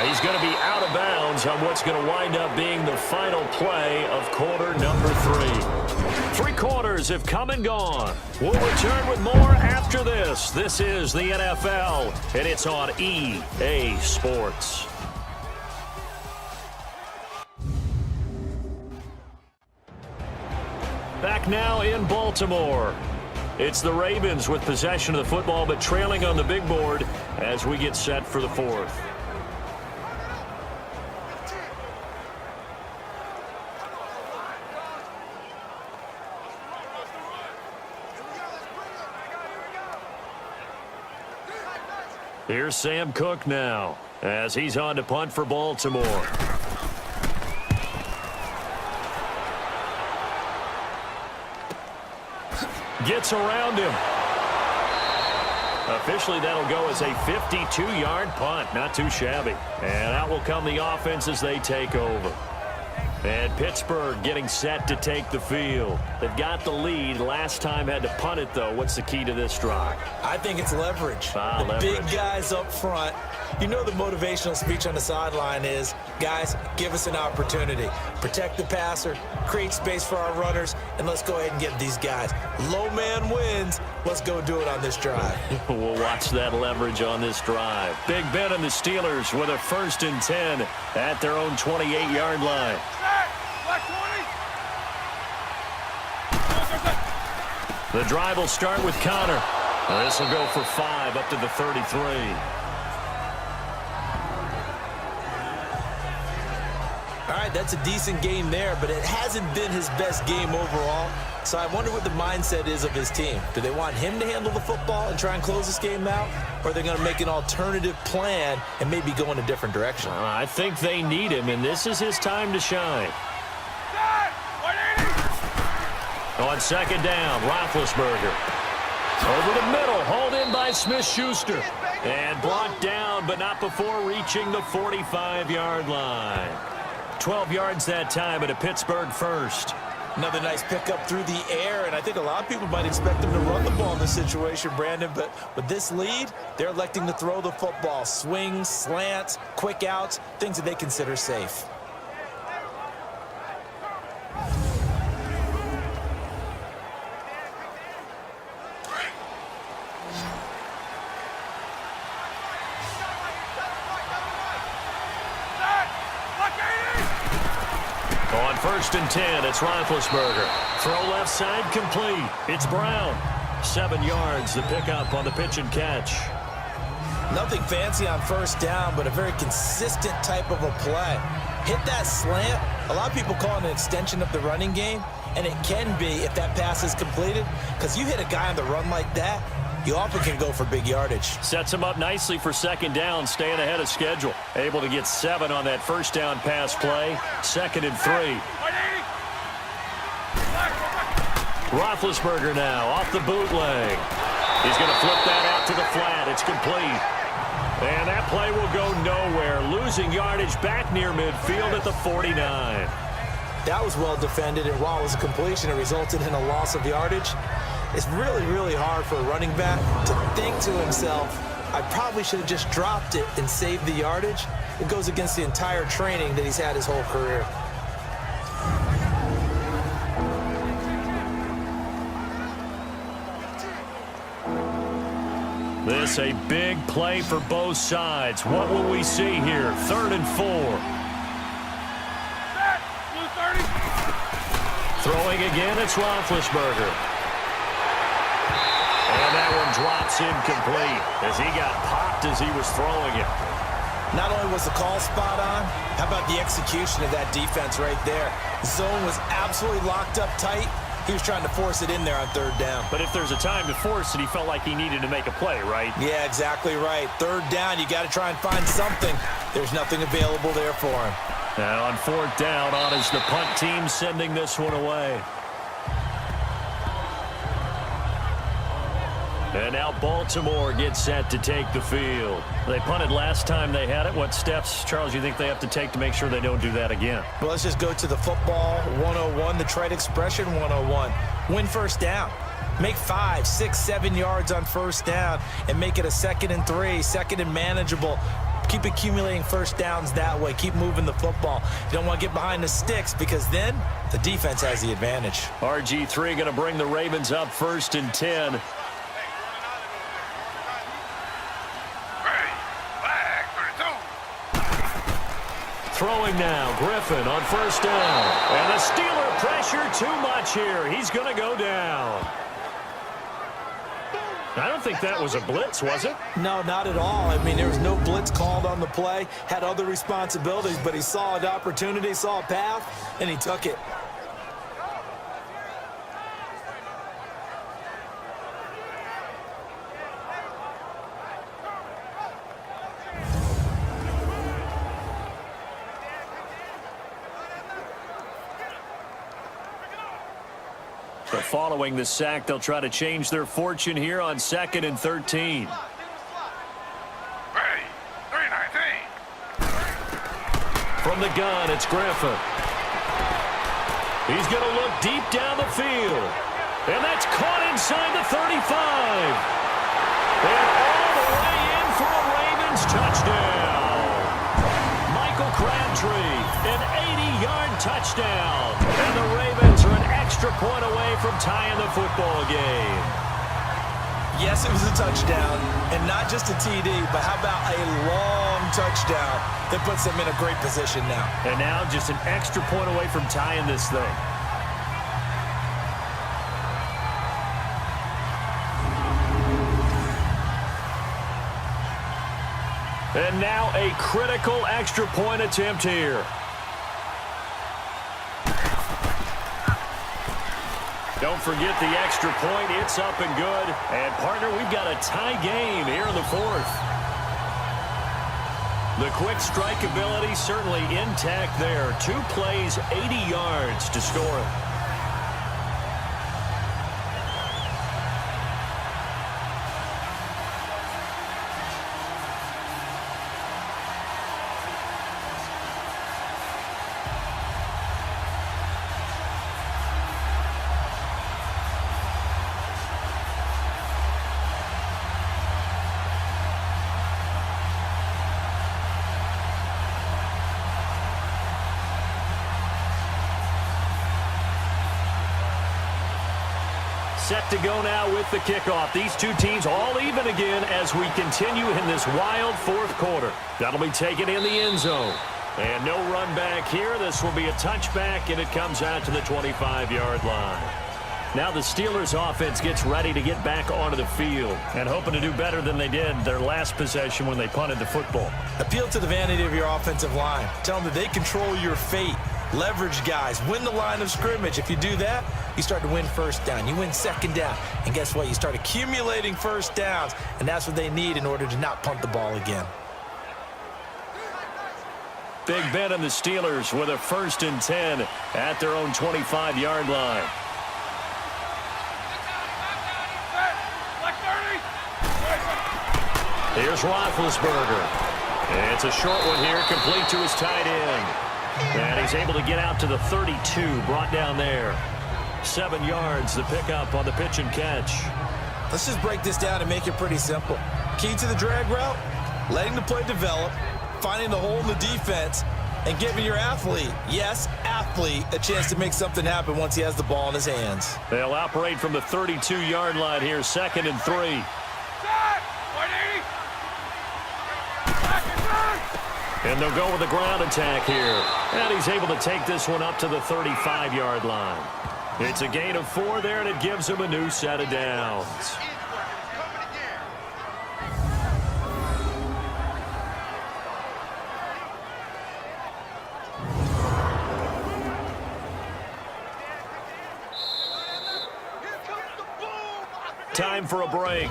A: He's going to be out of bounds on what's going to wind up being the final play of quarter number 3. 3 quarters have come and gone. We'll return with more after this. This is the NFL, and it's on EA Sports. Back now in Baltimore. It's the Ravens with possession of the football, but trailing on the big board as we get set for the 4th. Here's Sam Cook now as he's on to punt for Baltimore. Gets around him. Officially, that'll go as a 52-yard punt. Not too shabby. And out will come the offense as they take over. And Pittsburgh getting set to take the field. They've got the lead. Last time had to punt it, though. What's the key to this drive?
B: I think it's leverage.
A: Leverage.
B: Big guys up front. You know the motivational speech on the sideline is, guys, give us an opportunity. Protect the passer, create space for our runners, and let's go ahead and get these guys. Low man wins. Let's go do it on this drive.
A: We'll watch that leverage on this drive. Big Ben and the Steelers with a 1st and 10 at their own 28-yard line. The drive will start with Connor. This will go for 5 up to the 33.
B: All right, that's a decent game there, but it hasn't been his best game overall. So I wonder what the mindset is of his team. Do they want him to handle the football and try and close this game out? Or are they going to make an alternative plan and maybe go in a different direction?
A: I think they need him, and this is his time to shine. On 2nd down, Roethlisberger. Over the middle, hauled in by Smith-Schuster. And blocked down, but not before reaching the 45-yard line. 12 yards that time, and a Pittsburgh 1st.
B: Another nice pickup through the air, and I think a lot of people might expect them to run the ball in this situation, Brandon, but with this lead, they're electing to throw the football. Swings, slants, quick outs, things that they consider safe.
A: On 1st and 10, it's Roethlisberger. Throw left side complete. It's Brown. 7 yards, the pickup on the pitch and catch.
B: Nothing fancy on 1st down, but a very consistent type of a play. Hit that slant. A lot of people call it an extension of the running game, and it can be if that pass is completed, because you hit a guy on the run like that, you often can go for big yardage.
A: Sets him up nicely for 2nd down, staying ahead of schedule. Able to get 7 on that 1st down pass play. 2nd and 3. Roethlisberger now off the bootleg. He's going to flip that out to the flat. It's complete. And that play will go nowhere. Losing yardage back near midfield at the 49.
B: That was well defended, and while it was a completion, it resulted in a loss of yardage. It's really, really hard for a running back to think to himself, I probably should have just dropped it and saved the yardage. It goes against the entire training that he's had his whole career.
A: This a big play for both sides. What will we see here? 3rd and 4. Throwing again, it's Roethlisberger. And that one drops incomplete as he got popped as he was throwing it.
B: Not only was the call spot on, how about the execution of that defense right there? Zone was absolutely locked up tight. He was trying to force it in there on 3rd down.
A: But if there's a time to force it, he felt like he needed to make a play, right?
B: Yeah, exactly right. 3rd down, you got to try and find something. There's nothing available there for him.
A: Now on 4th down, on is the punt team sending this one away. And now Baltimore gets set to take the field. They punted last time they had it. What steps, Charles, you think they have to take to make sure they don't do that again?
B: Well, let's just go to the football 101, the trade expression 101. Win first down. Make 5, 6, 7 yards on first down and make it a 2nd and 3, 2nd and manageable. Keep accumulating first downs that way. Keep moving the football. You don't want to get behind the sticks because then the defense has the advantage.
A: RG3 going to bring the Ravens up 1st and 10. Throwing now, Griffin on first down. And the Steeler pressure too much here. He's going to go down. I don't think that was a blitz, was it?
B: No, not at all. I mean, there was no blitz called on the play. Had other responsibilities, but he saw an opportunity, saw a path, and he took it.
A: So following the sack, they'll try to change their fortune here on 2nd and 13. From the gun, it's Griffin. He's going to look deep down the field. And that's caught inside the 35. And all the way in for a Ravens touchdown. Michael Crabtree, an 80-yard touchdown. And the Ravens are an extra point away from tying the football game.
B: Yes, it was a touchdown, and not just a TD, but how about a long touchdown that puts them in a great position now.
A: And now just an extra point away from tying this thing. And now a critical extra point attempt here. Don't forget the extra point. It's up and good. And, partner, we've got a tie game here in the 4th. The quick strike ability certainly intact there. 2 plays, 80 yards to score it. Set to go now with the kickoff. These two teams all even again as we continue in this wild 4th quarter. That'll be taken in the end zone. And no run back here. This will be a touchback, and it comes out to the 25-yard line. Now the Steelers offense gets ready to get back onto the field and hoping to do better than they did their last possession when they punted the football.
B: Appeal to the vanity of your offensive line. Tell them that they control your fate. Leverage guys. Win the line of scrimmage. If you do that, you start to win first down. You win 2nd down. And guess what? You start accumulating first downs. And that's what they need in order to not punt the ball again.
A: Big Ben and the Steelers with a 1st and 10 at their own 25-yard line. Here's Roethlisberger. It's a short one here, complete to his tight end. And he's able to get out to the 32, brought down there. 7 yards, the pickup on the pitch and catch.
B: Let's just break this down and make it pretty simple. Key to the drag route, letting the play develop, finding the hole in the defense, and giving your athlete, yes, athlete, a chance to make something happen once he has the ball in his hands.
A: They'll operate from the 32-yard line here, 2nd and 3. And they'll go with a ground attack here. And he's able to take this one up to the 35-yard line. It's a gain of 4 there, and it gives him a new set of downs. Time for a break.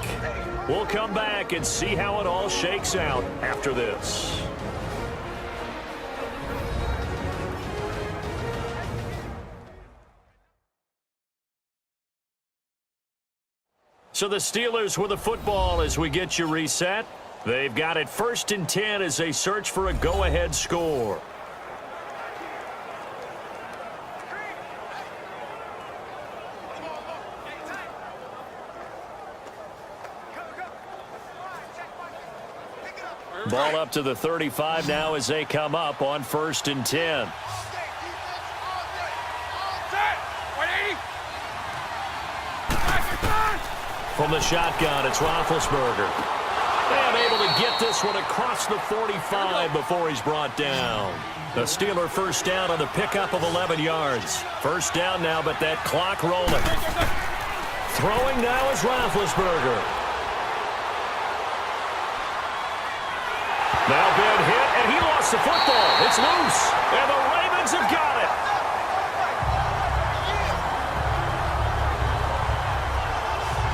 A: We'll come back and see how it all shakes out after this. So the Steelers with the football as we get you reset. They've got it 1st and 10 as they search for a go-ahead score. Ball up to the 35 now as they come up on 1st and 10. From the shotgun, it's Roethlisberger. And able to get this one across the 45 before he's brought down. The Steeler first down on the pickup of 11 yards. First down now, but that clock rolling. Throwing now is Roethlisberger. Now been hit, and he lost the football. It's loose, and the Ravens have got it.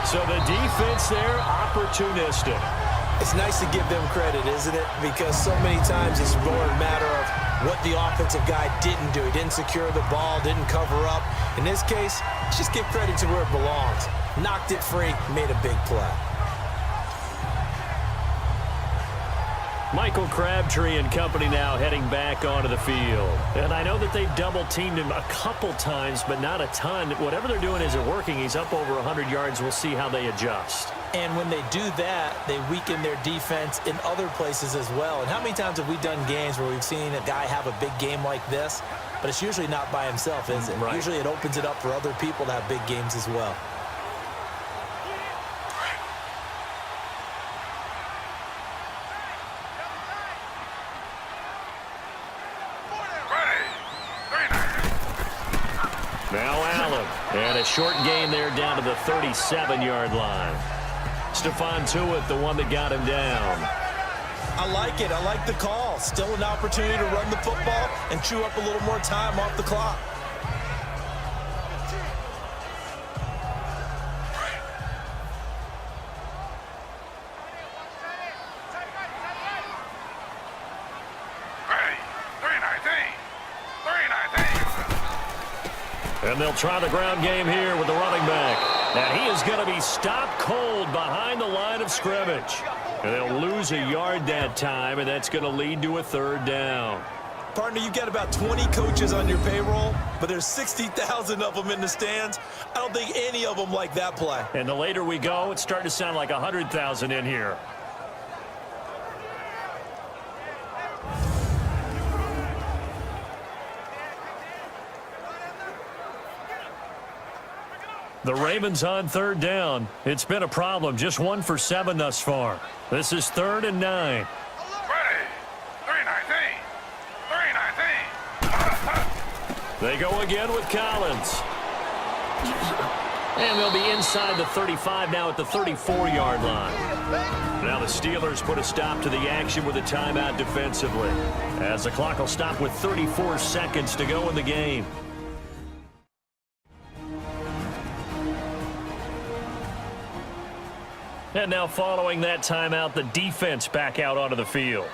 A: So the defense there, opportunistic.
B: It's nice to give them credit, isn't it? Because so many times it's more a matter of what the offensive guy didn't do. He didn't secure the ball, didn't cover up. In this case, just give credit to where it belongs. Knocked it free, made a big play.
A: Michael Crabtree and company now heading back onto the field. And I know that they've double-teamed him a couple times, but not a ton. Whatever they're doing isn't working. He's up over 100 yards. We'll see how they adjust.
B: And when they do that, they weaken their defense in other places as well. And how many times have we done games where we've seen a guy have a big game like this, but it's usually not by himself, is it?
A: Right.
B: Usually it opens it up for other people to have big games as well.
A: Now Allen. And a short gain there down to the 37-yard line. Stephon Tuitt, the one that got him down.
B: I like it. I like the call. Still an opportunity to run the football and chew up a little more time off the clock.
A: And they'll try the ground game here with the running back. And he is going to be stopped cold behind the line of scrimmage. And they'll lose a yard that time, and that's going to lead to a 3rd down.
B: Partner, you've got about 20 coaches on your payroll, but there's 60,000 of them in the stands. I don't think any of them like that play.
A: And the later we go, it's starting to sound like 100,000 in here. The Ravens on 3rd down. It's been a problem. Just 1 for 7 thus far. This is 3rd and 9. They go again with Collins. And they'll be inside the 35 now at the 34-yard line. Now the Steelers put a stop to the action with a timeout defensively, as the clock will stop with 34 seconds to go in the game. And now following that timeout, the defense back out onto the field.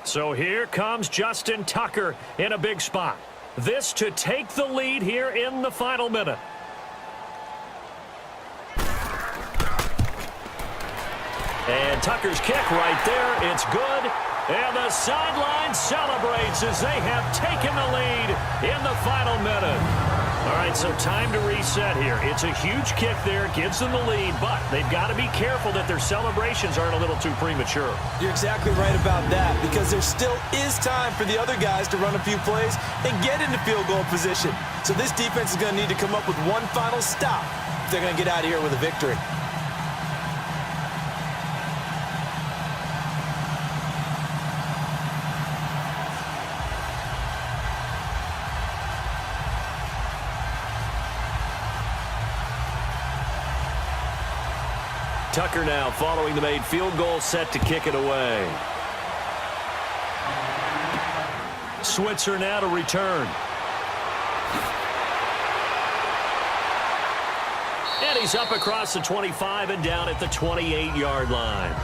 A: So here comes Justin Tucker in a big spot. This to take the lead here in the final minute. And Tucker's kick right there. It's good. And the sideline celebrates as they have taken the lead in the final minute. All right, so time to reset here. It's a huge kick there. Gives them the lead, but they've got to be careful that their celebrations aren't a little too premature.
B: You're exactly right about that, because there still is time for the other guys to run a few plays and get into field goal position. So this defense is going to need to come up with one final stop if they're going to get out of here with a victory.
A: Tucker now following the made field goal, set to kick it away. Switzer now to return. he's up across the 25 and down at the 28-yard line.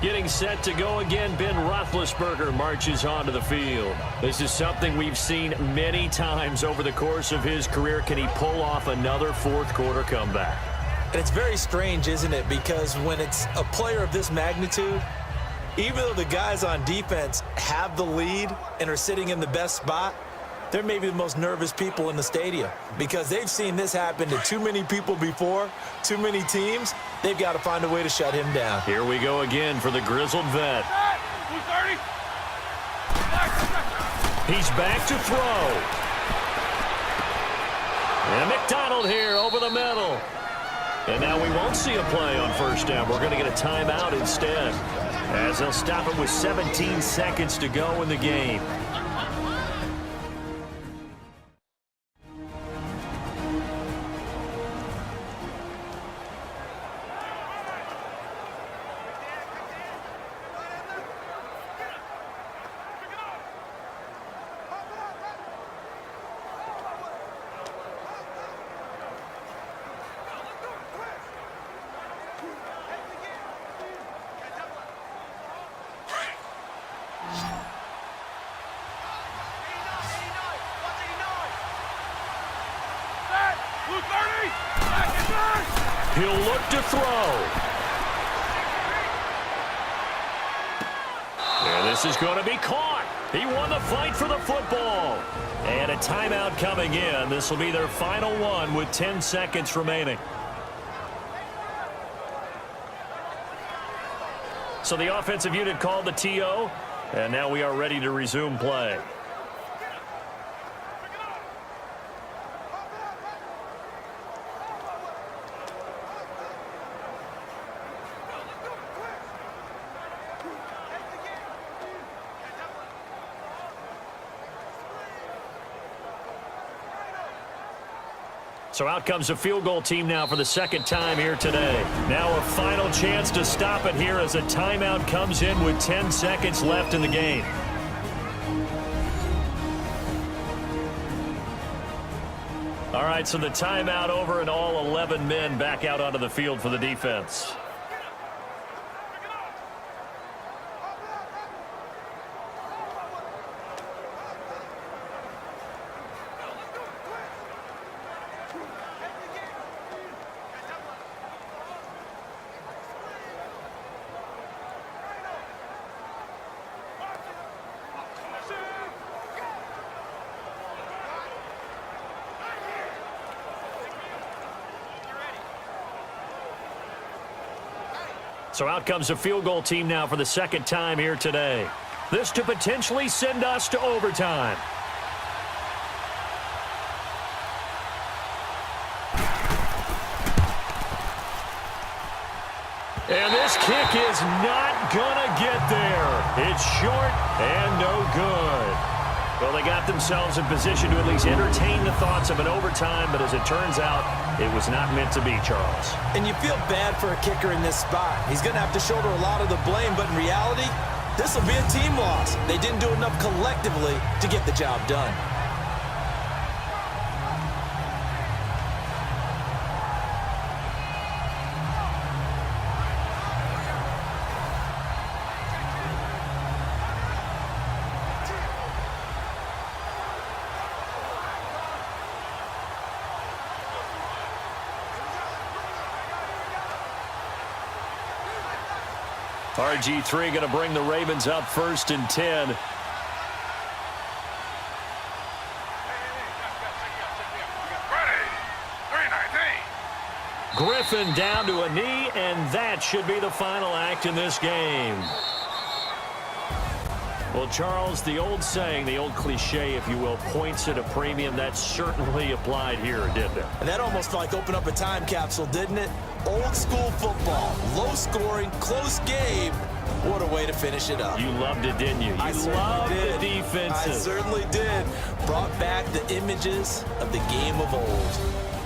A: Getting set to go again, Ben Roethlisberger marches onto the field. This is something we've seen many times over the course of his career. Can he pull off another fourth-quarter comeback?
B: And it's very strange, isn't it? Because when it's a player of this magnitude, even though the guys on defense have the lead and are sitting in the best spot, they're maybe the most nervous people in the stadium because they've seen this happen to too many people before, too many teams. They've got to find a way to shut him down.
A: Here we go again for the grizzled vet. He's back to throw. And McDonald here over the middle. And now we won't see a play on first down. We're going to get a timeout instead, as they'll stop it with 17 seconds to go in the game. He'll look to throw. And this is going to be caught. He won the fight for the football. And a timeout coming in. This will be their final one with 10 seconds remaining. So the offensive unit called the TO, and now we are ready to resume play. So out comes the field goal team now for the second time here today. Now a final chance to stop it here as a timeout comes in with 10 seconds left in the game. All right, so the timeout over and all 11 men back out onto the field for the defense. So out comes the field goal team now for the second time here today. This to potentially send us to overtime. And this kick is not gonna get there. It's short and no good. Well, they got themselves in position to at least entertain the thoughts of an overtime, but as it turns out, it was not meant to be, Charles.
B: And you feel bad for a kicker in this spot. He's going to have to shoulder a lot of the blame, but in reality, this will be a team loss. They didn't do enough collectively to get the job done.
A: RG3 going to bring the Ravens up 1st and 10. Griffin down to a knee, and that should be the final act in this game. Well, Charles, the old saying, the old cliche, if you will, points at a premium. That certainly applied here, didn't it?
B: And that almost like opened up a time capsule, didn't it? Old school football, low scoring, close game. What a way to finish it up.
A: You loved it, didn't you? You loved the defenses.
B: I certainly did. Brought back the images of the game of old.